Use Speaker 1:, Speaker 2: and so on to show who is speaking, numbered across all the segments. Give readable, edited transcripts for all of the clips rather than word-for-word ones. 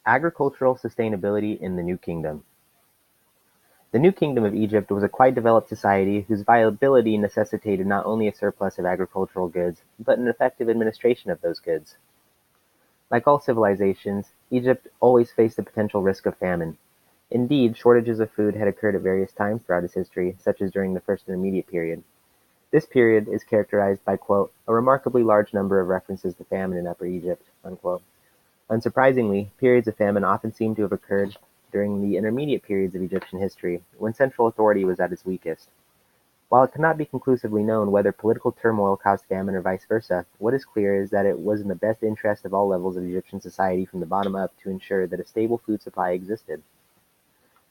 Speaker 1: Agricultural sustainability in the New Kingdom. The New Kingdom of Egypt was a quite developed society whose viability necessitated not only a surplus of agricultural goods, but an effective administration of those goods. Like all civilizations, Egypt always faced the potential risk of famine. Indeed, shortages of food had occurred at various times throughout its history, such as during the First Intermediate Period. This period is characterized by, quote, a remarkably large number of references to famine in Upper Egypt, unquote. Unsurprisingly, periods of famine often seem to have occurred during the intermediate periods of Egyptian history, when central authority was at its weakest. While it cannot be conclusively known whether political turmoil caused famine or vice versa, what is clear is that it was in the best interest of all levels of Egyptian society from the bottom up to ensure that a stable food supply existed.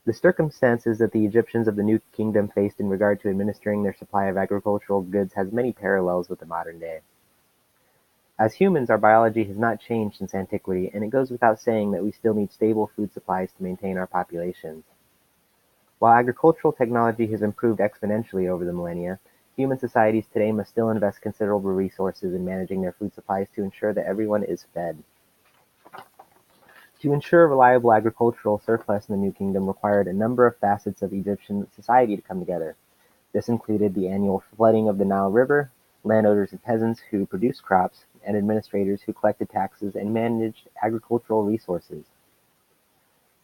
Speaker 1: The circumstances that the Egyptians of the New Kingdom faced in regard to administering their supply of agricultural goods has many parallels with the modern day. As humans, our biology has not changed since antiquity, and it goes without saying that we still need stable food supplies to maintain our populations. While agricultural technology has improved exponentially over the millennia, human societies today must still invest considerable resources in managing their food supplies to ensure that everyone is fed. To ensure a reliable agricultural surplus in the New Kingdom required a number of facets of Egyptian society to come together. This included the annual flooding of the Nile River, landowners and peasants who produced crops, and administrators who collected taxes and managed agricultural resources.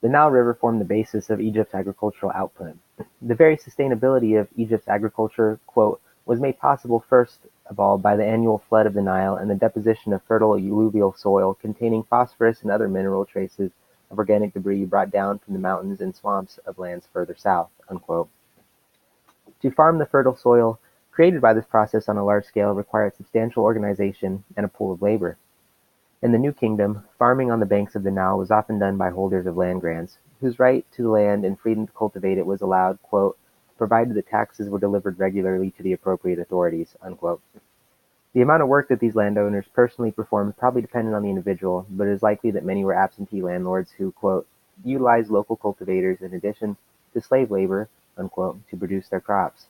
Speaker 1: The Nile River formed the basis of Egypt's agricultural output. The very sustainability of Egypt's agriculture, quote, was made possible first of all by the annual flood of the Nile and the deposition of fertile alluvial soil containing phosphorus and other mineral traces of organic debris brought down from the mountains and swamps of lands further south, unquote. To farm the fertile soil created by this process on a large scale required substantial organization and a pool of labor. In the New Kingdom, farming on the banks of the Nile was often done by holders of land grants, whose right to the land and freedom to cultivate it was allowed, quote, provided that taxes were delivered regularly to the appropriate authorities, unquote. The amount of work that these landowners personally performed probably depended on the individual, but it is likely that many were absentee landlords who, quote, utilized local cultivators in addition to slave labor, unquote, to produce their crops.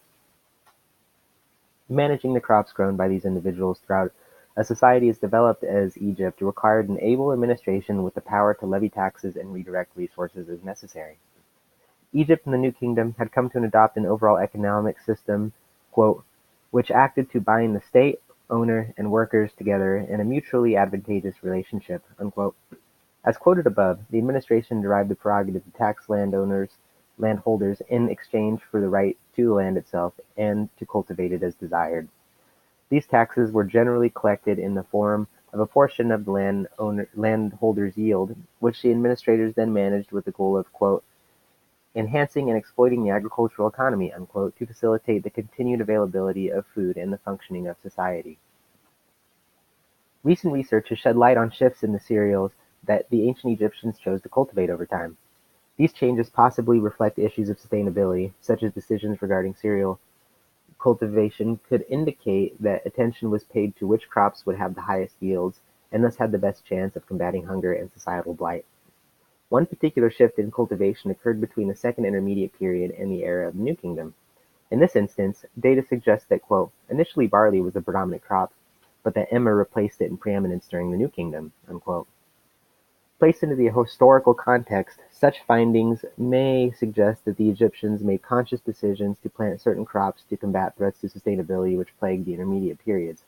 Speaker 1: Managing the crops grown by these individuals throughout a society as developed as Egypt required an able administration with the power to levy taxes and redirect resources as necessary. Egypt and the New Kingdom had come to adopt an overall economic system, quote, which acted to bind the state, owner, and workers together in a mutually advantageous relationship, unquote. As quoted above, the administration derived the prerogative to tax landholders in exchange for the right to the land itself and to cultivate it as desired. These taxes were generally collected in the form of a portion of the landholder's yield, which the administrators then managed with the goal of, quote, enhancing and exploiting the agricultural economy, unquote, to facilitate the continued availability of food and the functioning of society. Recent research has shed light on shifts in the cereals that the ancient Egyptians chose to cultivate over time. These changes possibly reflect issues of sustainability, such as decisions regarding cereal cultivation could indicate that attention was paid to which crops would have the highest yields and thus had the best chance of combating hunger and societal blight. One particular shift in cultivation occurred between the Second Intermediate Period and the era of the New Kingdom. In this instance, data suggests that, quote, initially barley was the predominant crop, but that emmer replaced it in preeminence during the New Kingdom, unquote. Placed into the historical context, such findings may suggest that the Egyptians made conscious decisions to plant certain crops to combat threats to sustainability which plagued the intermediate periods.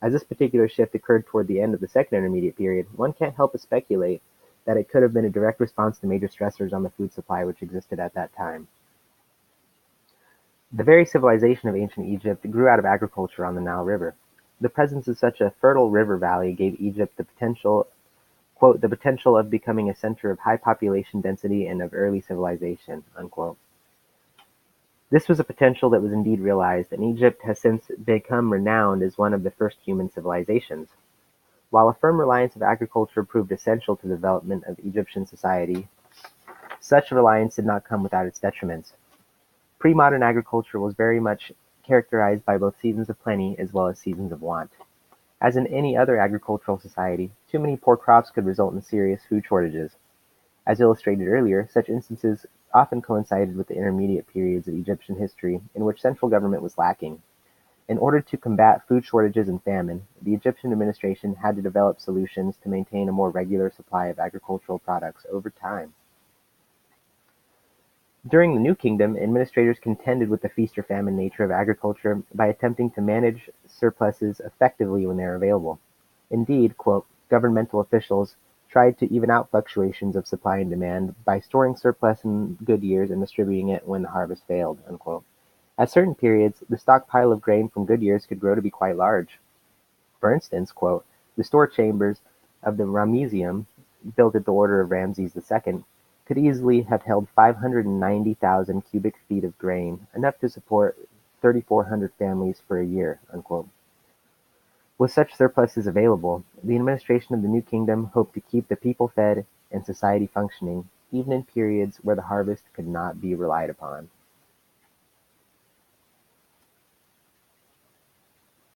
Speaker 1: As this particular shift occurred toward the end of the Second Intermediate Period, one can't help but speculate that it could have been a direct response to major stressors on the food supply which existed at that time. The very civilization of ancient Egypt grew out of agriculture on the Nile River. The presence of such a fertile river valley gave Egypt the potential, quote, the potential of becoming a center of high population density and of early civilization, unquote. This was a potential that was indeed realized, and Egypt has since become renowned as one of the first human civilizations. While a firm reliance of agriculture proved essential to the development of Egyptian society, such reliance did not come without its detriments. Pre-modern agriculture was very much characterized by both seasons of plenty as well as seasons of want. As in any other agricultural society, too many poor crops could result in serious food shortages. As illustrated earlier, such instances often coincided with the intermediate periods of Egyptian history in which central government was lacking. In order to combat food shortages and famine, the Egyptian administration had to develop solutions to maintain a more regular supply of agricultural products over time. During the New Kingdom, administrators contended with the feast or famine nature of agriculture by attempting to manage surpluses effectively when they are available. Indeed, quote, governmental officials tried to even out fluctuations of supply and demand by storing surplus in good years and distributing it when the harvest failed. Unquote. At certain periods, the stockpile of grain from good years could grow to be quite large. For instance, quote, the store chambers of the Ramesseum, built at the order of Ramses II, could easily have held 590,000 cubic feet of grain, enough to support 3,400 families for a year. Unquote. With such surpluses available, the administration of the new kingdom hoped to keep the people fed and society functioning, even in periods where the harvest could not be relied upon.